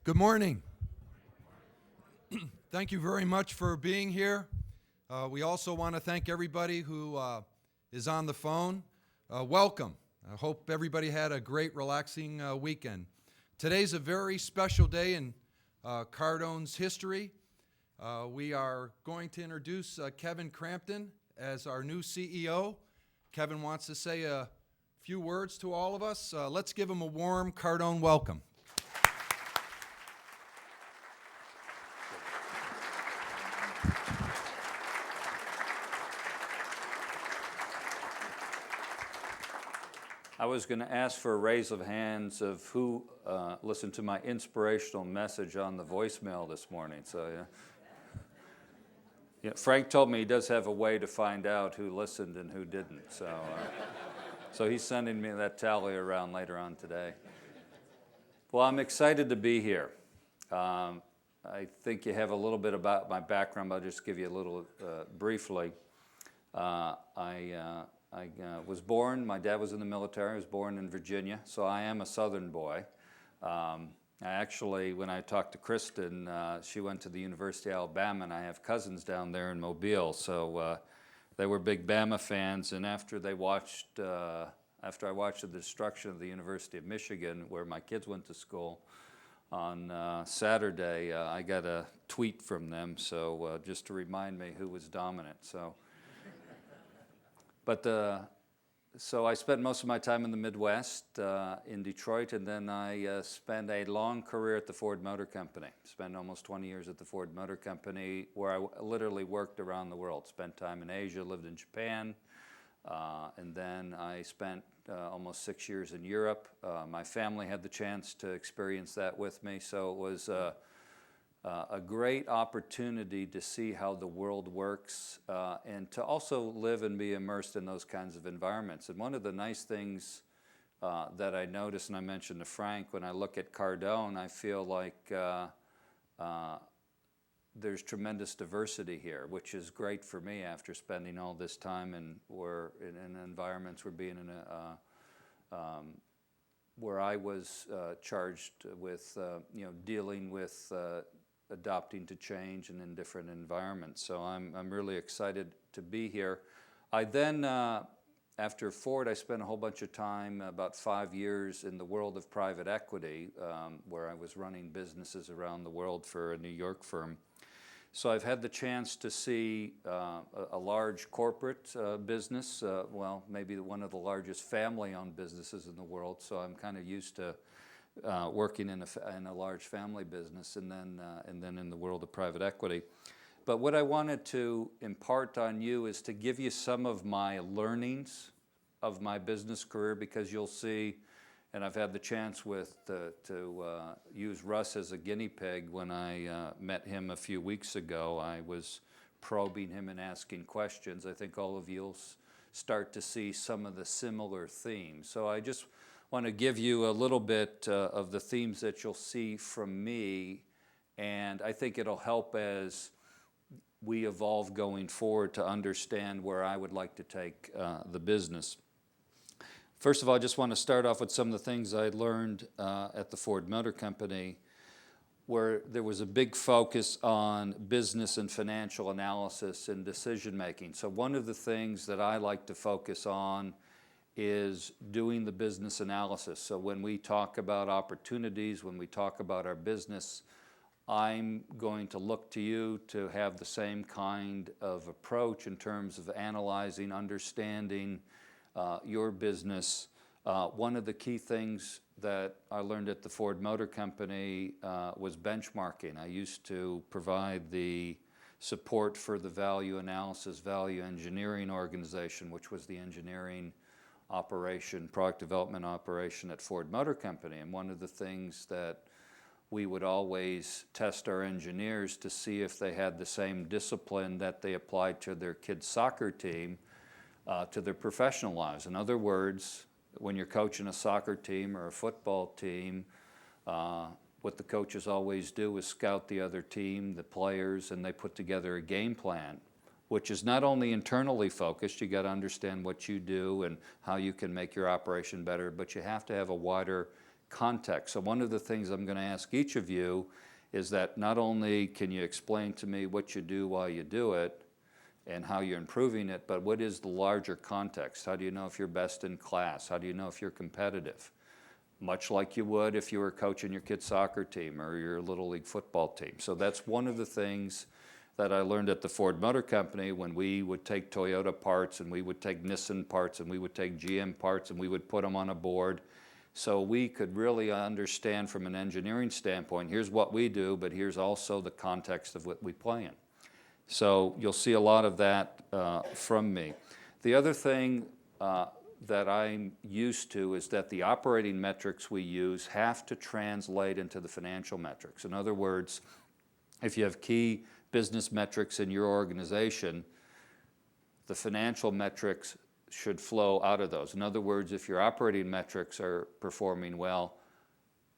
Good morning. Thank you very much for being here. We also want to thank everybody who is on the phone. Welcome. I hope everybody had a great, relaxing weekend. Today's a very special day in Cardone's history. We are going to introduce Kevin Crampton as our new CEO. Kevin wants to say a few words to all of us. Let's give him a warm Cardone welcome. I was going to ask for a raise of hands of who listened to my inspirational message on the voicemail this morning. So, yeah, Frank told me he does have a way to find out who listened and who didn't. So he's sending me that tally around later on today. Well, I'm excited to be here. I think you have a little bit about my background, but I'll just give you a little briefly. I was born, my dad was in the military, I was born in Virginia, so I am a Southern boy. When I talked to Kristen, she went to the University of Alabama, and I have cousins down there in Mobile, so they were big Bama fans, and after I watched the destruction of the University of Michigan, where my kids went to school, on Saturday, I got a tweet from them, so just to remind me who was dominant. So I spent most of my time in the Midwest, in Detroit, and then I spent a long career at the Ford Motor Company. Spent almost 20 years at the Ford Motor Company, where I literally worked around the world. Spent time in Asia, lived in Japan, and then I spent almost 6 years in Europe. My family had the chance to experience that with me, so it was a great opportunity to see how the world works and to also live and be immersed in those kinds of environments. And one of the nice things that I noticed, and I mentioned to Frank, when I look at Cardone, I feel like there's tremendous diversity here, which is great for me after spending all this time in environments where I was charged with dealing with adopting to change and in different environments. So I'm really excited to be here. I then, after Ford, I spent a whole bunch of time, about 5 years, in the world of private equity, where I was running businesses around the world for a New York firm. So I've had the chance to see a large corporate business, maybe one of the largest family-owned businesses in the world, so I'm kind of used to working in a large family business, and then in the world of private equity. But what I wanted to impart on you is to give you some of my learnings of my business career, because you'll see, and I've had the chance to use Russ as a guinea pig. When I met him a few weeks ago, I was probing him and asking questions. I think all of you'll start to see some of the similar themes. So I just want to give you a little bit of the themes that you'll see from me, and I think it'll help as we evolve going forward to understand where I would like to take the business. First of all, I just want to start off with some of the things I learned at the Ford Motor Company, where there was a big focus on business and financial analysis and decision making. So one of the things that I like to focus on is doing the business analysis. So when we talk about opportunities, when we talk about our business, I'm going to look to you to have the same kind of approach in terms of analyzing, understanding your business. One of the key things that I learned at the Ford Motor Company was benchmarking. I used to provide the support for the value analysis, value engineering organization, which was the engineering operation, product development operation at Ford Motor Company. And one of the things that we would always test our engineers to see if they had the same discipline that they applied to their kids' soccer team to their professional lives. In other words, when you're coaching a soccer team or a football team, what the coaches always do is scout the other team, the players, and they put together a game plan, which is not only internally focused. You got to understand what you do and how you can make your operation better, but you have to have a wider context. So one of the things I'm going to ask each of you is that not only can you explain to me what you do while you do it and how you're improving it, but what is the larger context? How do you know if you're best in class? How do you know if you're competitive? Much like you would if you were coaching your kid's soccer team or your Little League football team. So that's one of the things that I learned at the Ford Motor Company when we would take Toyota parts and we would take Nissan parts and we would take GM parts and we would put them on a board. So we could really understand from an engineering standpoint, here's what we do, but here's also the context of what we play in. So you'll see a lot of that from me. The other thing that I'm used to is that the operating metrics we use have to translate into the financial metrics. In other words, if you have key business metrics in your organization, the financial metrics should flow out of those. In other words, if your operating metrics are performing well,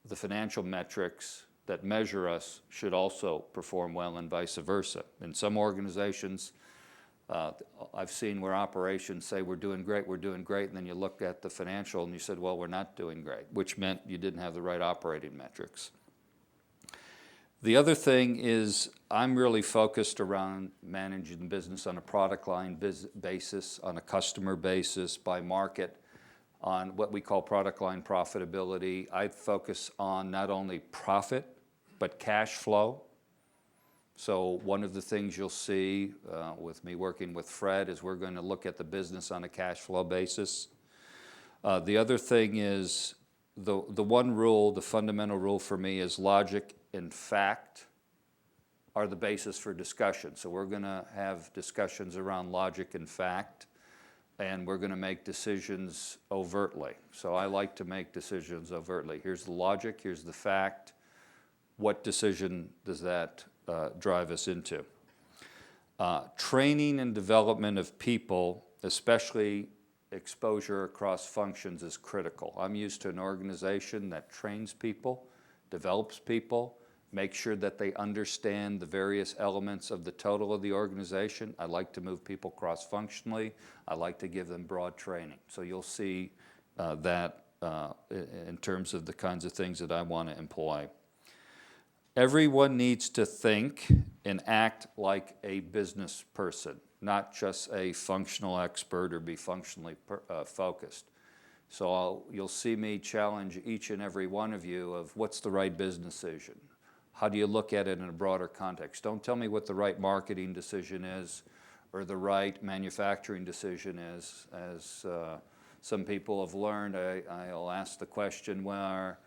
the financial metrics that measure us should also perform well and vice versa. In some organizations, I've seen where operations say we're doing great, and then you look at the financial and you said, well, we're not doing great, which meant you didn't have the right operating metrics. The other thing is I'm really focused around managing the business on a product line basis, on a customer basis, by market, on what we call product line profitability. I focus on not only profit, but cash flow. So one of the things you'll see with me working with Fred is we're going to look at the business on a cash flow basis. The other thing is the one rule, the fundamental rule for me is logic and fact are the basis for discussion. So we're going to have discussions around logic and fact, and we're going to make decisions overtly. So I like to make decisions overtly. Here's the logic, here's the fact. What decision does that drive us into? Training and development of people, especially exposure across functions, is critical. I'm used to an organization that trains people, develops people, makes sure that they understand the various elements of the total of the organization. I like to move people cross-functionally. I like to give them broad training. So you'll see that in terms of the kinds of things that I want to employ. Everyone needs to think and act like a business person, not just a functional expert or be functionally focused. So you'll see me challenge each and every one of you of what's the right business decision? How do you look at it in a broader context? Don't tell me what the right marketing decision is or the right manufacturing decision is. As some people have learned, I'll ask the question, where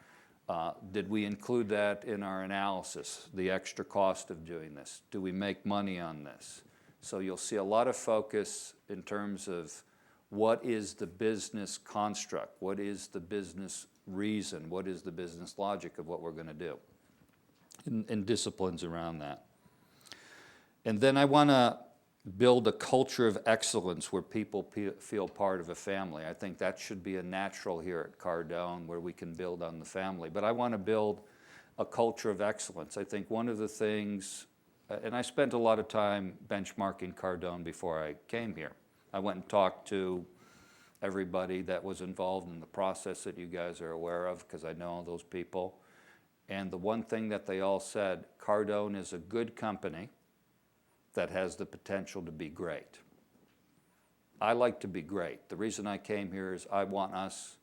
did we include that in our analysis, the extra cost of doing this? Do we make money on this? So you'll see a lot of focus in terms of what is the business construct, what is the business reason, what is the business logic of what we're going to do, and disciplines around that. And then I want to build a culture of excellence where people feel part of a family. I think that should be a natural here at Cardone, where we can build on the family. But I want to build a culture of excellence. I think one of the things, and I spent a lot of time benchmarking Cardone before I came here. I went and talked to everybody that was involved in the process that you guys are aware of, because I know all those people. And the one thing that they all said, Cardone is a good company that has the potential to be great. I like to be great. The reason I came here is I want us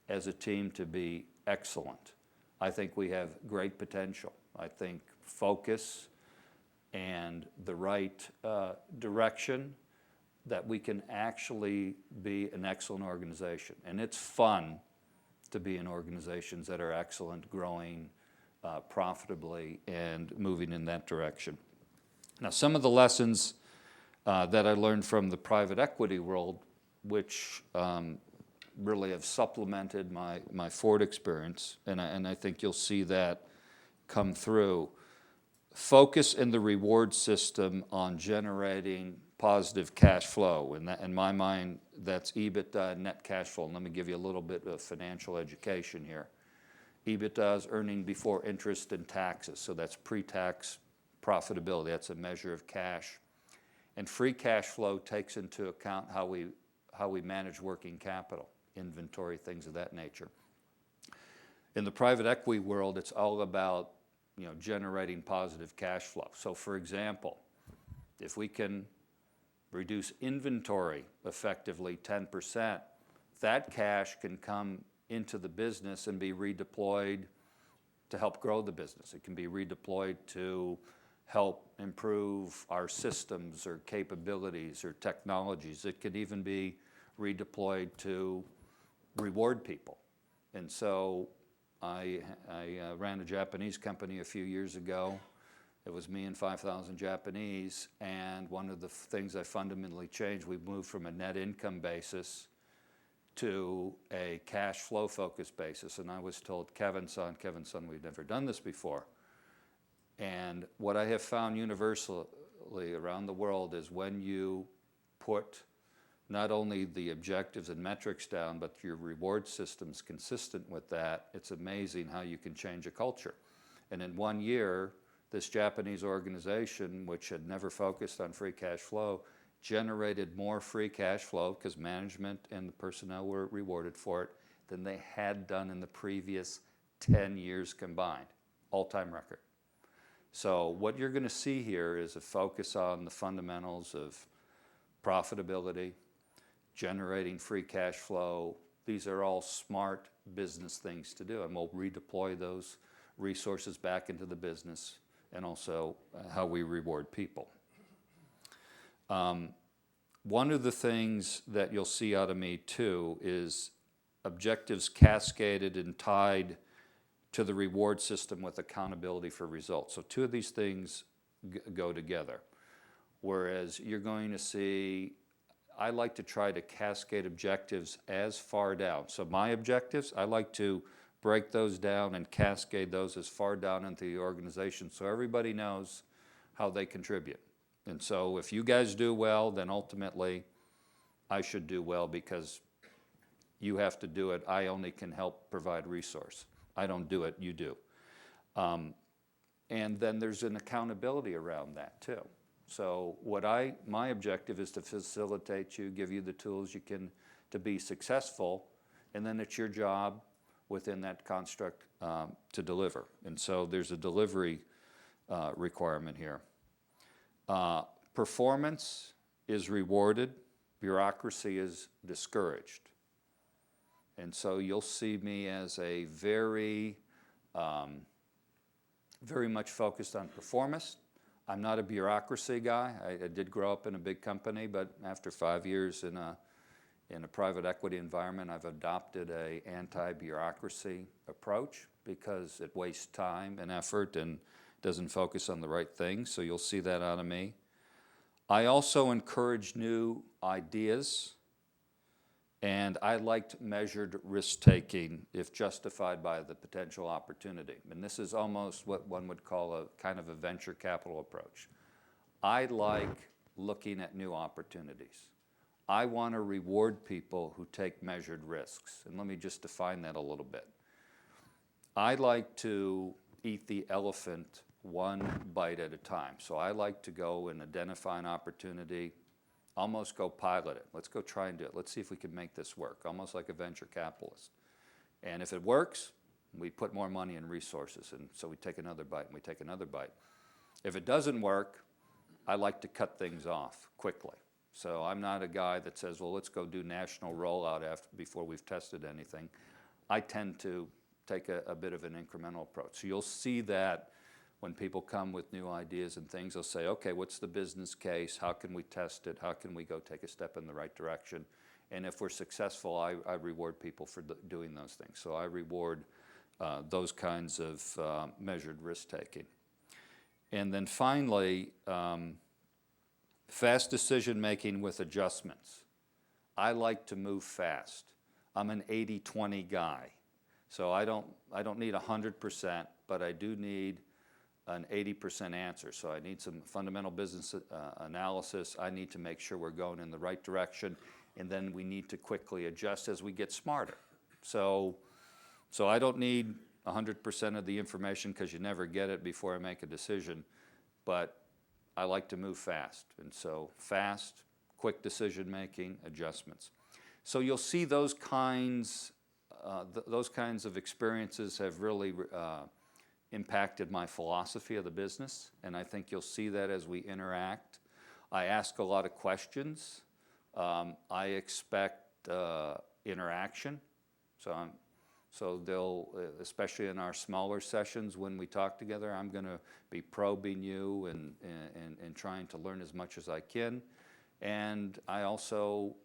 as a team to be excellent. I think we have great potential. I think focus and the right direction, that we can actually be an excellent organization. And it's fun to be in organizations that are excellent, growing profitably, and moving in that direction. Now, some of the lessons that I learned from the private equity world, which really have supplemented my Ford experience, and I think you'll see that come through. Focus in the reward system on generating positive cash flow. And that, in my mind, that's EBITDA and net cash flow. And let me give you a little bit of financial education here. EBITDA is earning before interest and taxes, so that's pre-tax profitability. That's a measure of cash. And free cash flow takes into account how we manage working capital, inventory, things of that nature. In the private equity world, it's all about, generating positive cash flow. So for example, if we can reduce inventory effectively 10%, that cash can come into the business and be redeployed to help grow the business. It can be redeployed to help improve our systems or capabilities or technologies. It could even be redeployed to reward people. And so I ran a Japanese company a few years ago. It was me and 5,000 Japanese, and one of the things I fundamentally changed, we moved from a net income basis to a cash flow focused basis. And I was told, Kevin-san, we've never done this before. And what I have found universally around the world is when you put not only the objectives and metrics down, but your reward system's consistent with that, it's amazing how you can change a culture. And in 1 year, this Japanese organization, which had never focused on free cash flow, generated more free cash flow because management and the personnel were rewarded for it than they had done in the previous 10 years combined. All-time record. So what you're going to see here is a focus on the fundamentals of profitability, generating free cash flow. These are all smart business things to do, and we'll redeploy those resources back into the business, and also how we reward people. One of the things that you'll see out of me too is objectives cascaded and tied to the reward system with accountability for results. So two of these things go together. Whereas you're going to see, I like to try to cascade objectives as far down. So my objectives, I like to break those down and cascade those as far down into the organization so everybody knows how they contribute. And so if you guys do well, then ultimately I should do well because you have to do it. I only can help provide resource. I don't do it, you do. And then there's an accountability around that too. So my objective is to facilitate you, give you the tools you can to be successful, and then it's your job within that construct to deliver. And so there's a delivery requirement here. Performance is rewarded, bureaucracy is discouraged. And so you'll see me as a very much focused on performance. I'm not a bureaucracy guy. I did grow up in a big company, but after 5 years in a private equity environment, I've adopted an anti-bureaucracy approach because it wastes time and effort and doesn't focus on the right things. So you'll see that out of me. I also encourage new ideas, and I liked measured risk-taking if justified by the potential opportunity. And this is almost what one would call a kind of a venture capital approach. I like looking at new opportunities. I want to reward people who take measured risks. And let me just define that a little bit. I like to eat the elephant one bite at a time. So I like to go and identify an opportunity, almost go pilot it. Let's go try and do it. Let's see if we can make this work, almost like a venture capitalist. And if it works, we put more money and resources, and so we take another bite and we take another bite. If it doesn't work, I like to cut things off quickly. So I'm not a guy that says, well, let's go do national rollout before we've tested anything. I tend to take a bit of an incremental approach. So you'll see that when people come with new ideas and things, they'll say, okay, what's the business case? How can we test it? How can we go take a step in the right direction? And if we're successful, I reward people for doing those things. So I reward those kinds of measured risk-taking. And then finally, fast decision-making with adjustments. I like to move fast. I'm an 80-20 guy. So I don't need 100%, but I do need an 80% answer. So I need some fundamental business analysis. I need to make sure we're going in the right direction, and then we need to quickly adjust as we get smarter. So I don't need 100% of the information because you never get it before I make a decision, but I like to move fast. And so fast, quick decision making, adjustments. So you'll see those kinds those kinds of experiences have really impacted my philosophy of the business, and I think you'll see that as we interact. I ask a lot of questions. I expect interaction, so they'll, especially in our smaller sessions when we talk together, I'm going to be probing you and trying to learn as much as I can. And I also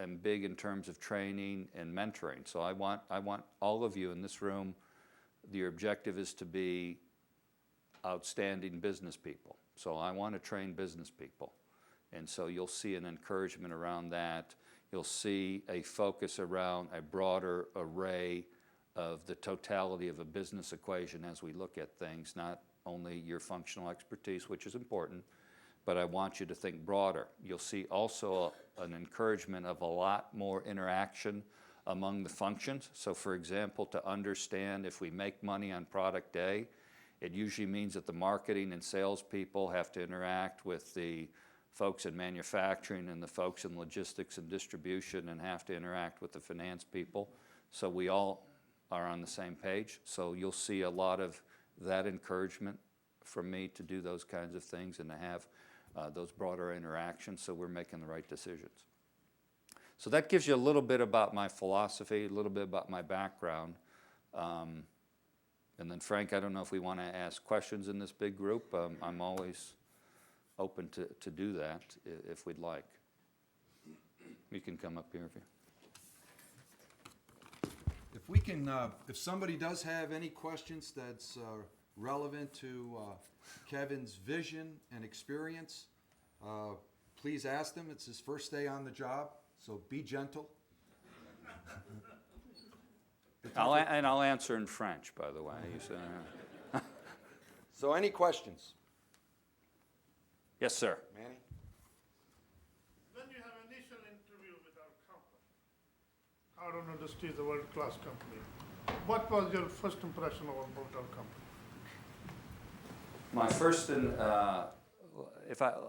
am big in terms of training and mentoring. So I want all of you in this room, your objective is to be outstanding business people. So I want to train business people. And so you'll see an encouragement around that. You'll see a focus around a broader array of the totality of a business equation as we look at things, not only your functional expertise, which is important, but I want you to think broader. You'll see also an encouragement of a lot more interaction among the functions. So for example, to understand if we make money on product A, it usually means that the marketing and sales people have to interact with the folks in manufacturing and the folks in logistics and distribution and have to interact with the finance people. So we all are on the same page. So you'll see a lot of that encouragement from me to do those kinds of things and to have those broader interactions so we're making the right decisions. So that gives you a little bit about my philosophy, a little bit about my background. And then Frank, I don't know if we want to ask questions in this big group. I'm always open to do that if we'd like. You can come up here if you. If we can, if somebody does have any questions that's relevant to Kevin's vision and experience, please ask them. It's his first day on the job, so be gentle. I'll answer in French, by the way. So any questions? Yes, sir. Manny? When you have initial interview with our company, Cardone Industries is a world-class company. What was your first impression about our company? My first,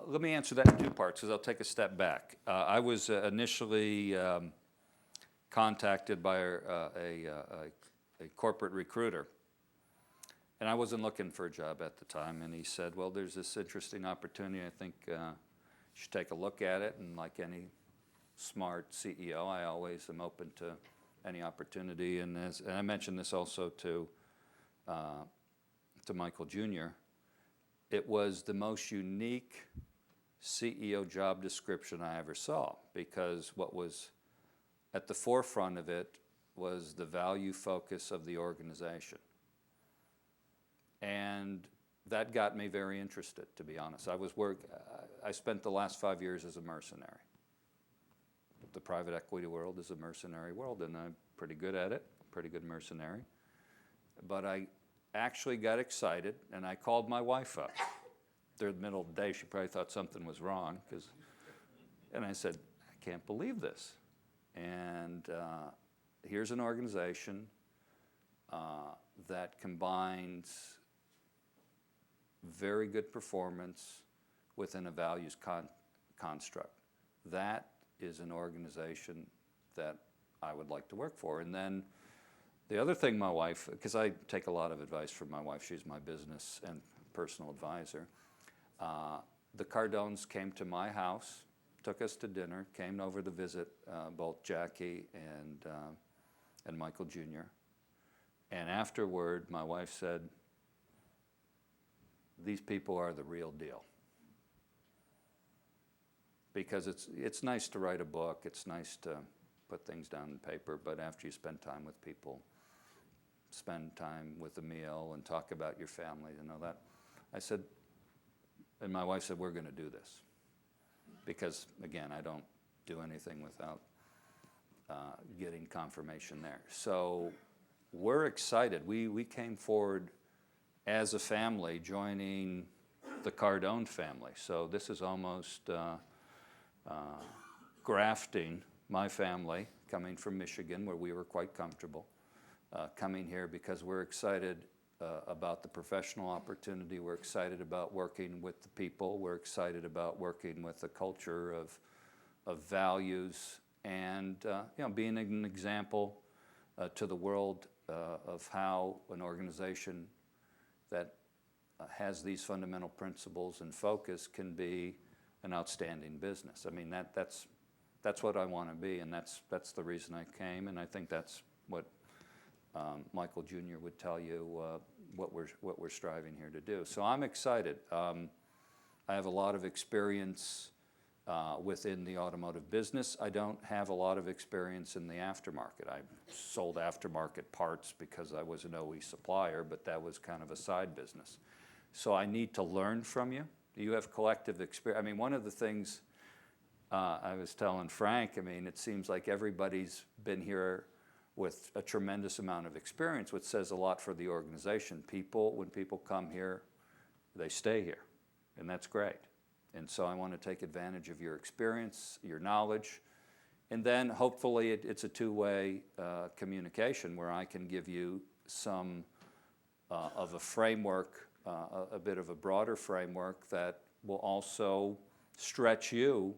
let me answer that in two parts, because I'll take a step back. I was initially contacted by a corporate recruiter, and I wasn't looking for a job at the time, and he said, well, there's this interesting opportunity, I think you should take a look at it, and like any smart CEO, I always am open to any opportunity, and I mentioned this also to Michael Jr., it was the most unique CEO job description I ever saw, because what was at the forefront of it was the value focus of the organization. And that got me very interested, to be honest. I spent the last 5 years as a mercenary. The private equity world is a mercenary world, and I'm pretty good at it, pretty good mercenary. But I actually got excited, and I called my wife up. During the middle of the day, she probably thought something was wrong, and I said, I can't believe this. And here's an organization that combines very good performance within a values construct. That is an organization that I would like to work for. And then the other thing my wife, because I take a lot of advice from my wife, she's my business and personal advisor. The Cardones came to my house, took us to dinner, came over to visit both Jackie and Michael Jr. And afterward, my wife said, these people are the real deal. Because it's nice to write a book, it's nice to put things down on paper, but after you spend time with people, spend time with a meal and talk about your family, that. I said, and my wife said, we're going to do this. Because, again, I don't do anything without getting confirmation there. So we're excited. We came forward as a family, joining the Cardone family. So this is almost grafting my family, coming from Michigan, where we were quite comfortable, coming here because we're excited about the professional opportunity. We're excited about working with the people. We're excited about working with a culture of values and being an example to the world of how an organization that has these fundamental principles and focus can be an outstanding business. I mean, that's what I want to be, and that's the reason I came, and I think that's what Michael Jr. would tell you what we're striving here to do. So I'm excited. I have a lot of experience within the automotive business. I don't have a lot of experience in the aftermarket. I sold aftermarket parts because I was an OE supplier, but that was kind of a side business. So I need to learn from you. You have collective experience. I mean, one of the things I was telling Frank, I mean, it seems like everybody's been here with a tremendous amount of experience, which says a lot for the organization. When people come here, they stay here, and that's great. And so I want to take advantage of your experience, your knowledge, and then hopefully it's a two-way communication where I can give you some of a framework, a bit of a broader framework that will also stretch you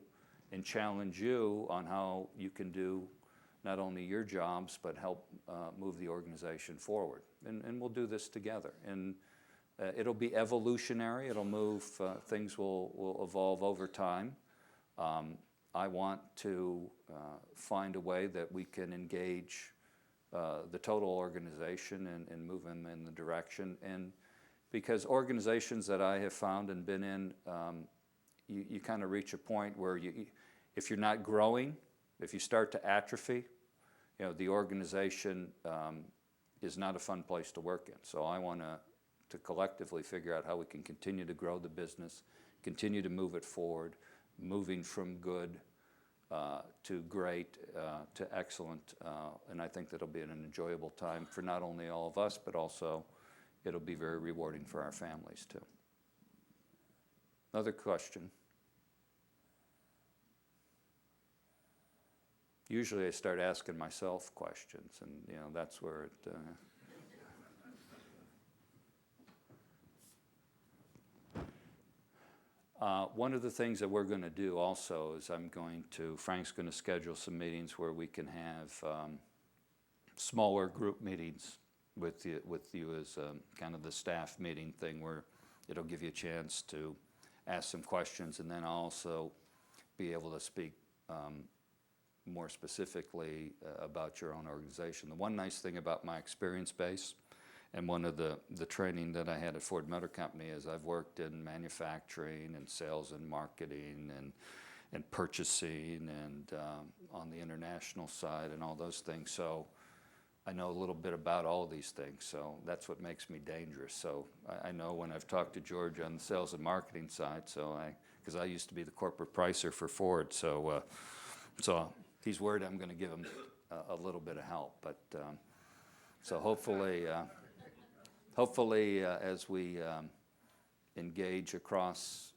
and challenge you on how you can do not only your jobs, but help move the organization forward. And we'll do this together. And it'll be evolutionary. It'll move. Things will evolve over time. I want to find a way that we can engage the total organization and move them in the direction. And because organizations that I have found and been in, you kind of reach a point where if you're not growing, if you start to atrophy, the organization is not a fun place to work in. So I want to collectively figure out how we can continue to grow the business, continue to move it forward, moving from good to great to excellent. And I think that'll be an enjoyable time for not only all of us, but also it'll be very rewarding for our families too. Another question? Usually I start asking myself questions, and that's where it... One of the things that we're going to do also is Frank's going to schedule some meetings where we can have smaller group meetings with you as kind of the staff meeting thing, where it'll give you a chance to ask some questions, and then I'll also be able to speak more specifically about your own organization. The one nice thing about my experience base, and one of the training that I had at Ford Motor Company, is I've worked in manufacturing and sales and marketing and purchasing and on the international side and all those things. So I know a little bit about all these things. So that's what makes me dangerous. So I know when I've talked to George on the sales and marketing side, because I used to be the corporate pricer for Ford. So he's worried I'm going to give him a little bit of help. But so hopefully as we engage across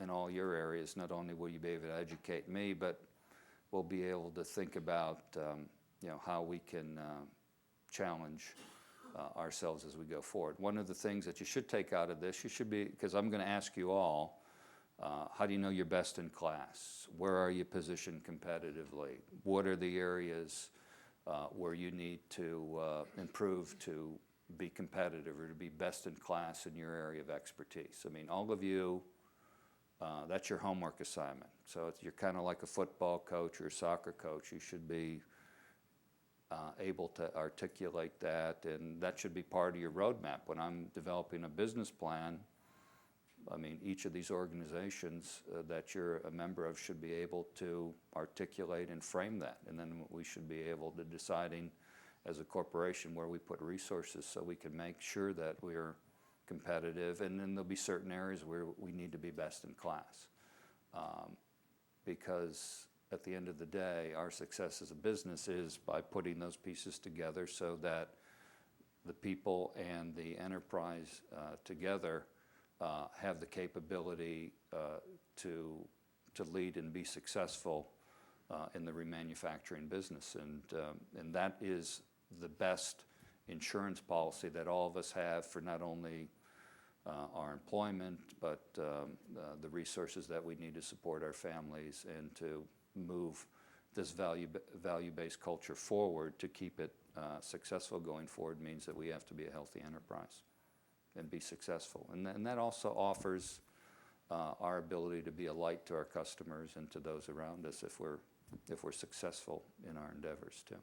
in all your areas, not only will you be able to educate me, but we'll be able to think about how we can challenge ourselves as we go forward. One of the things that you should take out of this, because I'm going to ask you all, how do you know you're best in class? Where are you positioned competitively? What are the areas where you need to improve to be competitive or to be best in class in your area of expertise? I mean, all of you, that's your homework assignment. So you're kind of like a football coach or a soccer coach. You should be able to articulate that, and that should be part of your roadmap. When I'm developing a business plan, I mean, each of these organizations that you're a member of should be able to articulate and frame that. And then we should be able to deciding as a corporation where we put resources so we can make sure that we're competitive. And then there'll be certain areas where we need to be best in class. Because at the end of the day, our success as a business is by putting those pieces together so that the people and the enterprise together have the capability to lead and be successful in the remanufacturing business. And that is the best insurance policy that all of us have for not only our employment, but the resources that we need to support our families and to move this value-based culture forward to keep it successful going forward means that we have to be a healthy enterprise and be successful. And that also offers our ability to be a light to our customers and to those around us if we're successful in our endeavors too.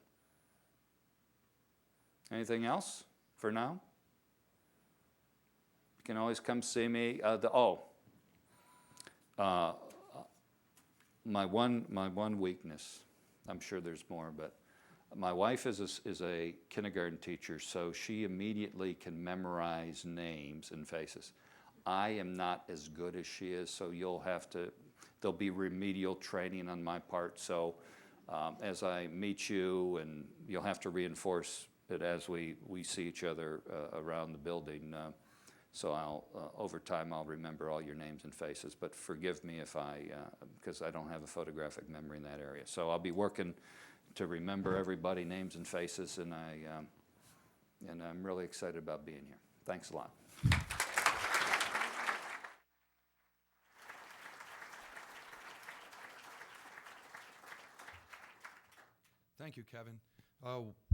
Anything else for now? You can always come see me. My one weakness, I'm sure there's more, but my wife is a kindergarten teacher, so she immediately can memorize names and faces. I am not as good as she is, so there'll be remedial training on my part. So as I meet you, and you'll have to reinforce it as we see each other around the building. So over time, I'll remember all your names and faces, but forgive me because I don't have a photographic memory in that area. So I'll be working to remember everybody, names and faces, and I'm really excited about being here. Thanks a lot. Thank you, Kevin.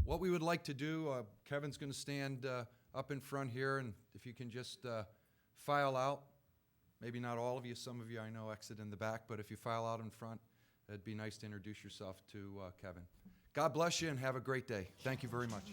What we would like to do, Kevin's going to stand up in front here, and if you can just file out, maybe not all of you, some of you I know exit in the back, but if you file out in front, it'd be nice to introduce yourself to Kevin. God bless you and have a great day. Thank you very much.